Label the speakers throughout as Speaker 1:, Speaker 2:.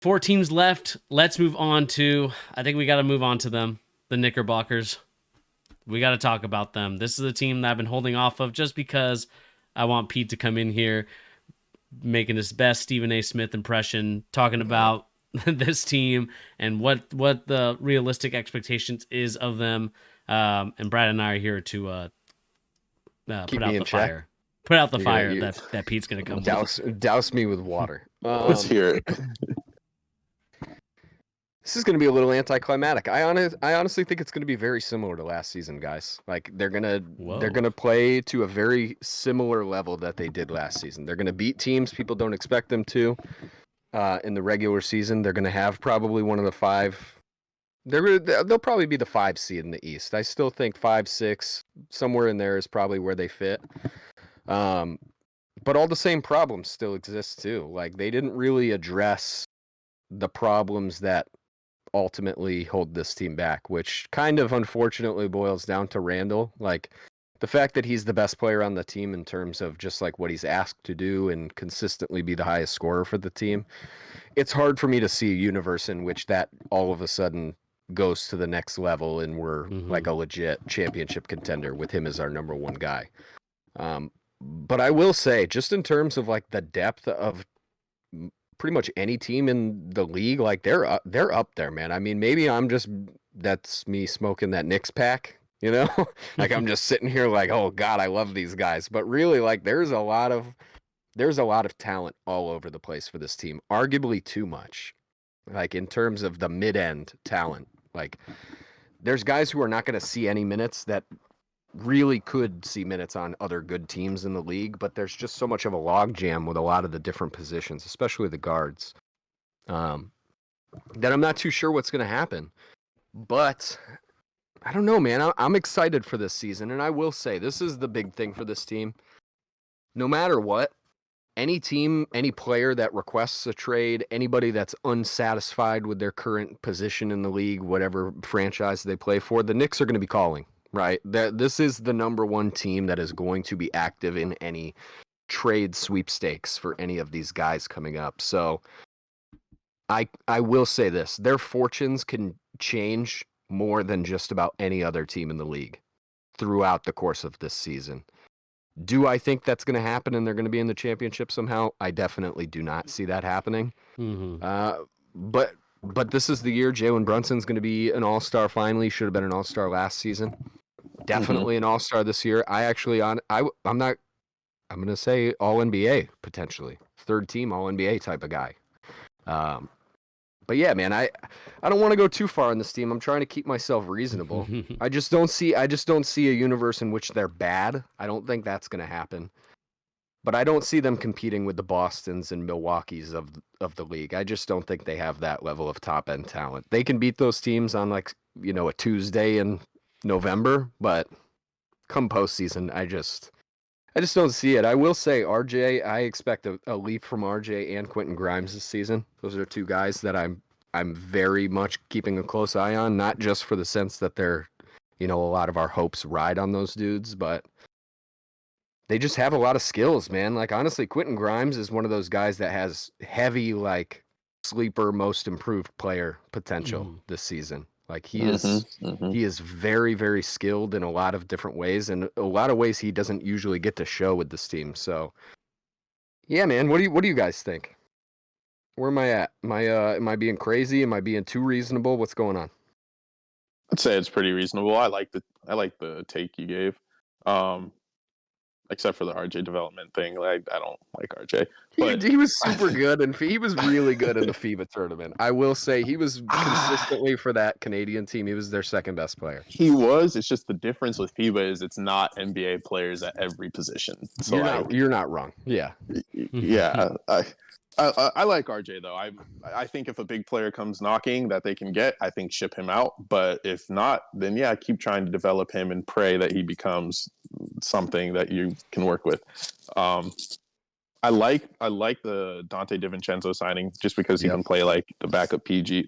Speaker 1: 4 teams left. Let's move on to, I think we got to move on to them, the Knickerbockers. We got to talk about them. This is a team that I've been holding off of just because I want Pete to come in here making his best Stephen A. Smith impression, talking about this team and what the realistic expectations is of them. And Brad and I are here to
Speaker 2: Keep
Speaker 1: put out
Speaker 2: me in
Speaker 1: the
Speaker 2: check.
Speaker 1: fire. Put out the
Speaker 2: You're
Speaker 1: fire
Speaker 2: gonna-
Speaker 1: that Pete's going to come with.
Speaker 2: douse me with water.
Speaker 3: Let's hear it.
Speaker 2: This is going to be a little anticlimactic. I honestly think it's going to be very similar to last season, guys. Like they're gonna play to a very similar level that they did last season. They're gonna beat teams people don't expect them to. In the regular season, they're gonna have probably one of the 5. They'll probably be the 5 seed in the East. I still think 5, 6, somewhere in there is probably where they fit. But all the same problems still exist too. Like they didn't really address the problems that ultimately hold this team back, which kind of unfortunately boils down to Randall. Like the fact that he's the best player on the team in terms of just like what he's asked to do and consistently be the highest scorer for the team. It's hard for me to see a universe in which that all of a sudden goes to the next level and we're like a legit championship contender with him as our number 1 guy. But I will say, just in terms of like the depth of pretty much any team in the league, like they're up there, man. I mean, maybe that's me smoking that Knicks pack, you know? Like I'm just sitting here like, oh God, I love these guys. But really, like there's a lot of talent all over the place for this team. Arguably too much. Like in terms of the mid-end talent. Like there's guys who are not going to see any minutes that really could see minutes on other good teams in the league, but there's just so much of a logjam with a lot of the different positions, especially the guards, that I'm not too sure what's going to happen. But I don't know, man. I'm excited for this season, and I will say this is the big thing for this team. No matter what, any team, any player that requests a trade, anybody that's unsatisfied with their current position in the league, whatever franchise they play for, the Knicks are going to be calling. Right, this is the number 1 team that is going to be active in any trade sweepstakes for any of these guys coming up. So I will say this, their fortunes can change more than just about any other team in the league throughout the course of this season. Do I think that's going to happen and they're going to be in the championship somehow? I definitely do not see that happening. But this is the year Jalen Brunson's going to be an all-star finally. Should have been an all-star last season. Definitely an all-star this year. I'm going to say all-NBA potentially. 3rd team all-NBA type of guy. But yeah, man, I don't want to go too far on this team. I'm trying to keep myself reasonable. I just don't see a universe in which they're bad. I don't think that's going to happen. But I don't see them competing with the Bostons and Milwaukees of the league. I just don't think they have that level of top-end talent. They can beat those teams on like, a Tuesday in November, but come postseason, I just don't see it. I will say RJ, I expect a leap from RJ and Quentin Grimes this season. Those are 2 guys that I'm very much keeping a close eye on, not just for the sense that they're, a lot of our hopes ride on those dudes, but they just have a lot of skills, man. Like honestly, Quentin Grimes is one of those guys that has heavy like sleeper most improved player potential this season. Like he is very, very skilled in a lot of different ways, and a lot of ways he doesn't usually get to show with this team. So, yeah, man, what do you guys think? Where am I at? Am I being crazy? Am I being too reasonable? What's going on?
Speaker 3: I'd say it's pretty reasonable. I like the take you gave. Except for the RJ development thing. Like I don't like RJ. But
Speaker 2: he was super good, and he was really good in the FIBA tournament. I will say he was consistently for that Canadian team. He was their 2nd best player.
Speaker 3: He was. It's just the difference with FIBA is it's not NBA players at every position. So
Speaker 2: you're not wrong. Yeah.
Speaker 3: Yeah. I like RJ though. I think if a big player comes knocking that they can get, I think ship him out. But if not, then yeah, keep trying to develop him and pray that he becomes something that you can work with. I like the Dante DiVincenzo signing just because he can play like the backup PG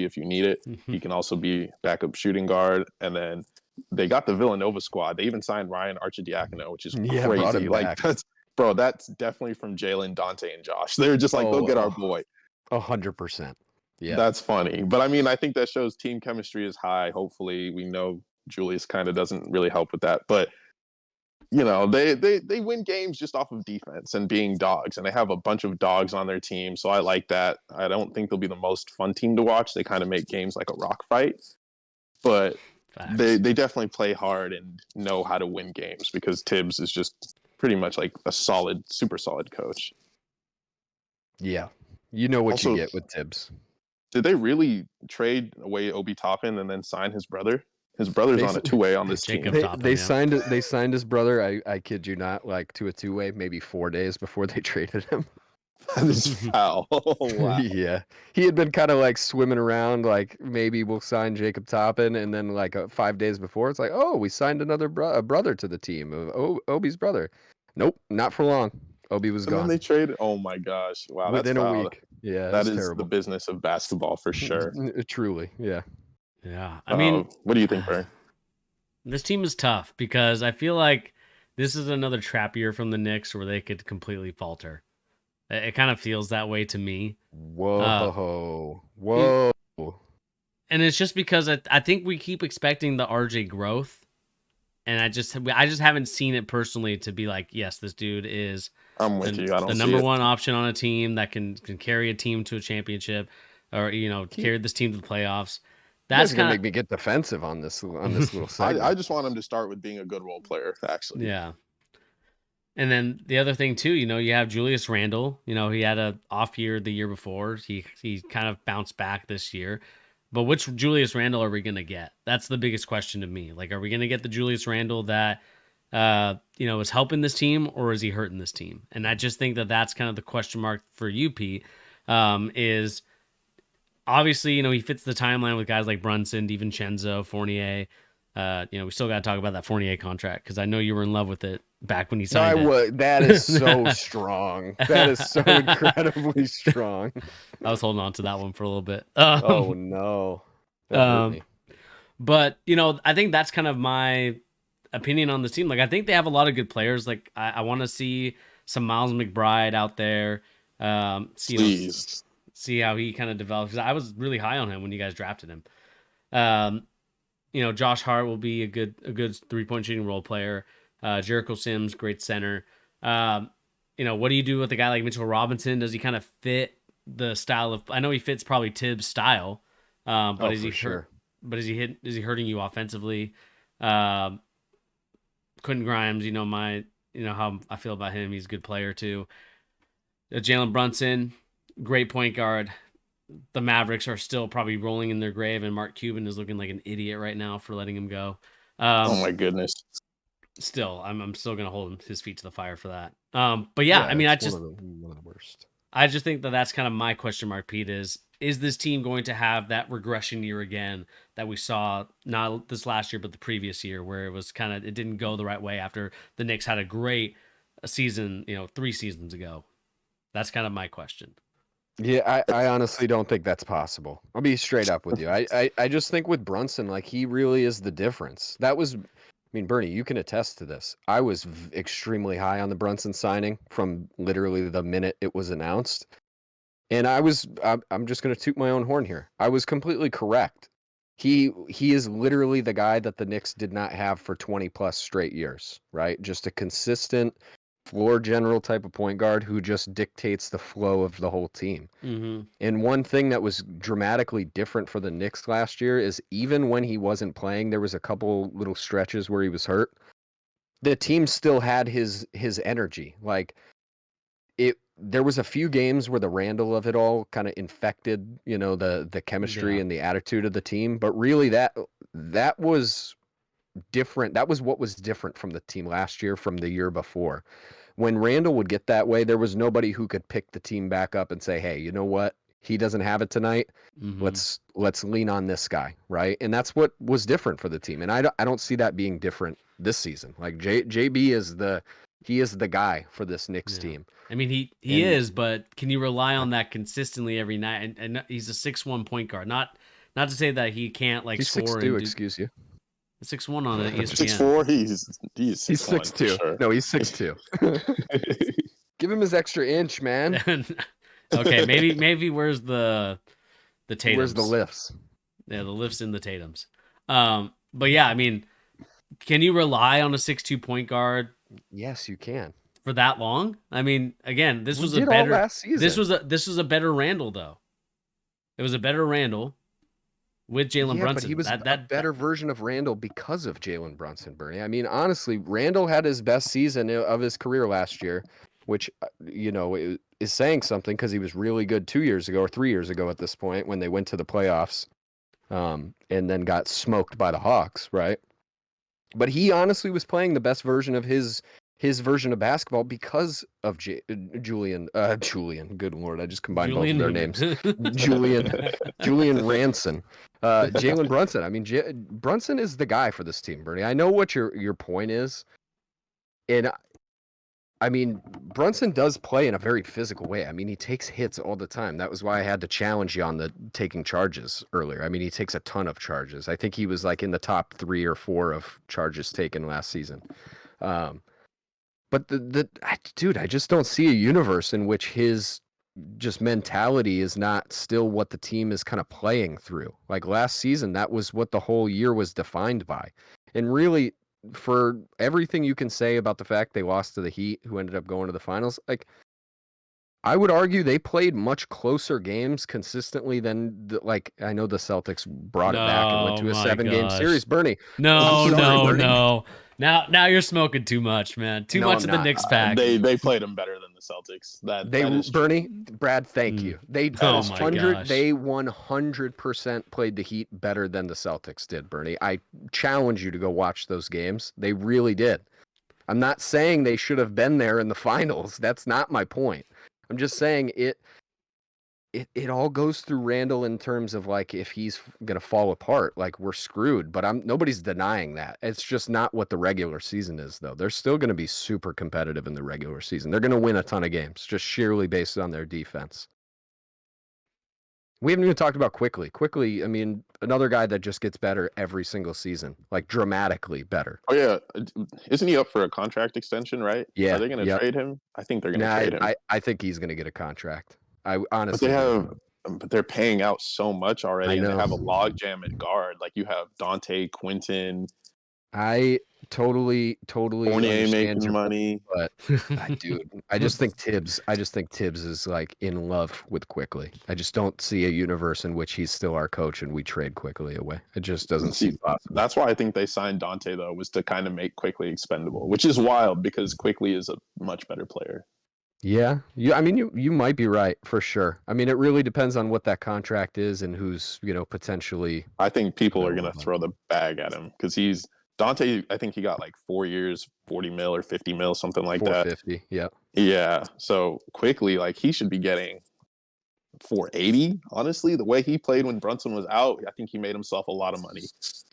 Speaker 3: if you need it. He can also be backup shooting guard, and then they got the Villanova squad. They even signed Ryan Arcidiacono, which is crazy. Like that's definitely from Jalen, Dante, and Josh. They're just like, go get our boy.
Speaker 2: 100%. Yeah.
Speaker 3: That's funny. But I mean, I think that shows team chemistry is high. Hopefully, we know Julius kind of doesn't really help with that. But they win games just off of defense and being dogs, and they have a bunch of dogs on their team. So I like that. I don't think they'll be the most fun team to watch. They kind of make games like a rock fight, but
Speaker 1: Facts.
Speaker 3: they definitely play hard and know how to win games because Tibbs is just pretty much like a solid, super solid coach.
Speaker 2: Yeah. You know what
Speaker 3: Also,
Speaker 2: you get with Tibbs.
Speaker 3: did they really trade away Obi Toppin and then sign his brother? His brother's on a two-way on this
Speaker 1: Jacob
Speaker 3: team.
Speaker 1: Toppin,
Speaker 2: They
Speaker 1: yeah.
Speaker 2: signed his brother, I kid you not, like to a two-way maybe 4 days before they traded him.
Speaker 3: That is foul. Wow.
Speaker 2: Yeah. He had been kind of like swimming around like maybe we'll sign Jacob Toppin, and then like 5 days before it's like, "Oh, we signed another brother to the team. Obi's brother." Nope, not for long. Obi was
Speaker 3: And then
Speaker 2: gone
Speaker 3: they traded. Oh my gosh! Wow, that's
Speaker 2: within a
Speaker 3: foul.
Speaker 2: week. Yeah, it
Speaker 3: That
Speaker 2: was
Speaker 3: is the
Speaker 2: terrible.
Speaker 3: business of basketball for sure.
Speaker 2: Truly, yeah.
Speaker 1: Yeah. I mean,
Speaker 3: what do you think, Bern?
Speaker 1: this team is tough because I feel like this is another trap year from the Knicks where they could completely falter. It kind of feels that way to me.
Speaker 2: Whoa.
Speaker 1: And it's just because I think we keep expecting the RJ growth, and I just haven't seen it personally to be like, yes, this dude is
Speaker 3: I'm with you. I don't
Speaker 1: the
Speaker 3: see
Speaker 1: number
Speaker 3: it.
Speaker 1: one option on a team that can carry a team to a championship, or carry this team to the playoffs. That's
Speaker 2: gonna
Speaker 1: kind
Speaker 2: make me get defensive on this little segment.
Speaker 3: I just want him to start with being a good role player, actually.
Speaker 1: yeah. And then the other thing too, you have Julius Randle. He had a off year the year before. He kind of bounced back this year. But which Julius Randle are we gonna get? That's the biggest question to me. Like, are we gonna get the Julius Randle that is helping this team, or is he hurting this team? And I just think that that's kind of the question mark for you, Pete. Is obviously he fits the timeline with guys like Brunson, DiVincenzo, Fournier. We still got to talk about that Fournier contract because I know you were in love with it back when he signed it.
Speaker 2: That is so strong. That is so incredibly strong.
Speaker 1: I was holding on to that one for a little bit.
Speaker 2: Oh no, that hurt me.
Speaker 1: But I think that's kind of my opinion on the team. Like, I think they have a lot of good players. Like, I want to see some Miles McBride out there.
Speaker 3: Please.
Speaker 1: See how he kind of develops. Because I was really high on him when you guys drafted him. Josh Hart will be a good 3-point shooting role player. Jericho Sims, great center. What do you do with a guy like Mitchell Robinson? Does he kind of fit the style of? I know he fits probably Tibbs' style, but is he
Speaker 2: sure?
Speaker 1: But is he hurting you offensively? Quentin Grimes, how I feel about him. He's a good player too. Jalen Brunson, great point guard. The Mavericks are still probably rolling in their grave, and Mark Cuban is looking like an idiot right now for letting him go.
Speaker 3: Oh my goodness!
Speaker 1: Still, I'm still gonna hold his feet to the fire for that. But yeah, I mean,
Speaker 2: one of the worst.
Speaker 1: I just think that that's kind of my question mark, Pete. Is this team going to have that regression year again that we saw not this last year but the previous year, where it was it didn't go the right way after the Knicks had a great season, 3 seasons ago. That's kind of my question.
Speaker 2: Yeah, I honestly don't think that's possible. I'll be straight up with you. I just think with Brunson, like, he really is the difference. Bernie, you can attest to this. I was extremely high on the Brunson signing from literally the minute it was announced. And I'm just going to toot my own horn here. I was completely correct. He is literally the guy that the Knicks did not have for 20 plus straight years, right? Just a consistent floor general type of point guard who just dictates the flow of the whole team.
Speaker 1: Mm-hmm.
Speaker 2: And one thing that was dramatically different for the Knicks last year is even when he wasn't playing, there was a couple little stretches where he was hurt. The team still had his energy. Like, there was a few games where the Randall of it all kind of infected, the chemistry and the attitude of the team. But really that was different. That was what was different from the team last year from the year before. When Randall would get that way, there was nobody who could pick the team back up and say, hey, you know what? He doesn't have it tonight.
Speaker 1: Mm-hmm.
Speaker 2: Let's lean on this guy, right? And that's what was different for the team. And I don't see that being different this season. Like, JB is the guy for this Knicks team.
Speaker 1: I mean, he is, but can you rely on that consistently every night? And he's a 6'1" point guard. Not to say that he can't
Speaker 2: he's
Speaker 1: score.
Speaker 2: 6'2", excuse you.
Speaker 1: 6'1" on an ESPN.
Speaker 3: 6'4", he's
Speaker 2: 6'2".
Speaker 3: Sure.
Speaker 2: No, he's 6'2". Give him his extra inch, man.
Speaker 1: Okay, maybe where's the Tatums?
Speaker 2: Where's the lifts?
Speaker 1: Yeah, the lifts in the Tatums. But yeah, I mean, can you rely on a 6'2" point guard
Speaker 2: Yes, you can.
Speaker 1: for that long? I mean, again, this
Speaker 2: We
Speaker 1: was
Speaker 2: did
Speaker 1: a
Speaker 2: all
Speaker 1: better
Speaker 2: last season.
Speaker 1: this was a better Randall though. It was a better Randall with Jalen
Speaker 2: Yeah,
Speaker 1: Brunson.
Speaker 2: but he was a better version of Randall because of Jalen Brunson, Bernie. I mean, honestly, Randall had his best season of his career last year, which, is saying something because he was really good 2 years ago or 3 years ago at this point when they went to the playoffs, and then got smoked by the Hawks, right? But he honestly was playing the best version of his version of basketball because of Julian. Good lord, I just combined both of their names. Julian Ranson, Jalen Brunson. I mean, Brunson is the guy for this team, Bernie. I know what your point is, and I mean, Brunson does play in a very physical way. I mean, he takes hits all the time. That was why I had to challenge you on the taking charges earlier. I mean, he takes a ton of charges. I think he was like in the top 3 or 4 of charges taken last season. But dude, I just don't see a universe in which his just mentality is not still what the team is kind of playing through. Like last season, that was what the whole year was defined by. And really, for everything you can say about the fact they lost to the Heat, who ended up going to the finals, like I would argue they played much closer games consistently than I know the Celtics brought it back and went to a 7-game series. Bernie,
Speaker 1: No,
Speaker 2: I'm sorry,
Speaker 1: no,
Speaker 2: Bernie.
Speaker 1: no. Now you're smoking too much, man. Too
Speaker 2: No,
Speaker 1: much
Speaker 2: I'm
Speaker 1: of the
Speaker 2: not.
Speaker 1: Knicks pack.
Speaker 3: They played him better than the Celtics. That is true.
Speaker 2: Bernie, Brad, thank you. They
Speaker 1: Oh my gosh.
Speaker 2: They 100% played the Heat better than the Celtics did, Bernie. I challenge you to go watch those games. They really did. I'm not saying they should have been there in the finals. That's not my point. I'm just saying it all goes through Randall in terms of like if he's gonna fall apart, like we're screwed. But nobody's denying that. It's just not what the regular season is, though. They're still gonna be super competitive in the regular season. They're gonna win a ton of games, just sheerly based on their defense. We haven't even talked about Quickly. Quickly, I mean, another guy that just gets better every single season, like dramatically better.
Speaker 3: Oh yeah, isn't he up for a contract extension? Right?
Speaker 2: Yeah.
Speaker 3: Are they going to trade him? I think they're going to trade him.
Speaker 2: I think he's gonna get a contract. I
Speaker 3: But
Speaker 2: honestly
Speaker 3: but they're paying out so much already, and they
Speaker 2: know.
Speaker 3: have a logjam at guard. Like you have Dante, Quinton.
Speaker 2: I totally
Speaker 3: Fournier
Speaker 2: understand
Speaker 3: making
Speaker 2: your
Speaker 3: money.
Speaker 2: But dude, I just think Tibbs is like in love with Quickly. I just don't see a universe in which he's still our coach and we trade Quickly away. It just doesn't seem possible.
Speaker 3: That's why I think they signed Dante though, was to kind of make Quickly expendable, which is wild because Quickly is a much better player.
Speaker 2: Yeah, I mean, you might be right for sure. I mean, it really depends on what that contract is and who's potentially.
Speaker 3: I think people are going to throw the bag at him because he's Dante. I think he got like 4 years, 40 mil or 50 mil, something like that.
Speaker 2: 450, yeah.
Speaker 3: Yeah. So Quickly, like he should be getting 480. Honestly, the way he played when Brunson was out, I think he made himself a lot of money.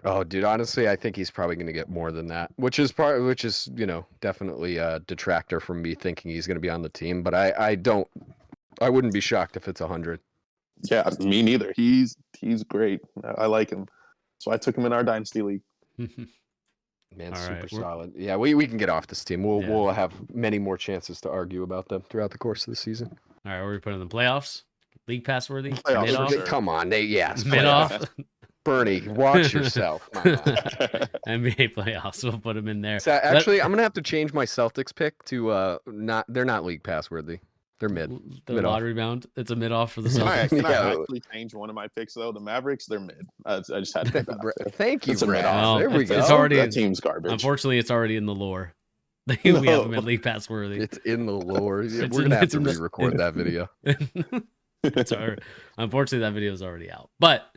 Speaker 2: Oh, dude, honestly, I think he's probably going to get more than that, which is definitely a detractor from me thinking he's going to be on the team. But I wouldn't be shocked if it's 100.
Speaker 3: Yeah, me neither. He's great. I like him, so I took him in our dynasty league.
Speaker 2: Man, super solid. Yeah, we can get off this team. We'll have many more chances to argue about them throughout the course of the season.
Speaker 1: All right, where are we putting the playoffs? League pass worthy?
Speaker 3: Playoffs,
Speaker 2: sure. Come on,
Speaker 1: mid-off.
Speaker 2: Bernie, watch yourself.
Speaker 1: NBA playoffs. We'll put them in there.
Speaker 2: So actually, I'm gonna have to change my Celtics pick to they're not league pass worthy. They're mid.
Speaker 1: The lottery bound. It's a mid-off for the Celtics.
Speaker 3: Can I actually change one of my picks though? The Mavericks, they're mid. I just had to pick that.
Speaker 2: Thank you, Brad.
Speaker 1: Well,
Speaker 2: there we go.
Speaker 1: It's already
Speaker 3: that team's garbage.
Speaker 1: Unfortunately, it's already in the lore. We have them at league pass worthy.
Speaker 2: It's in the lore. We're gonna have to re-record that video.
Speaker 1: Unfortunately, that video is already out. But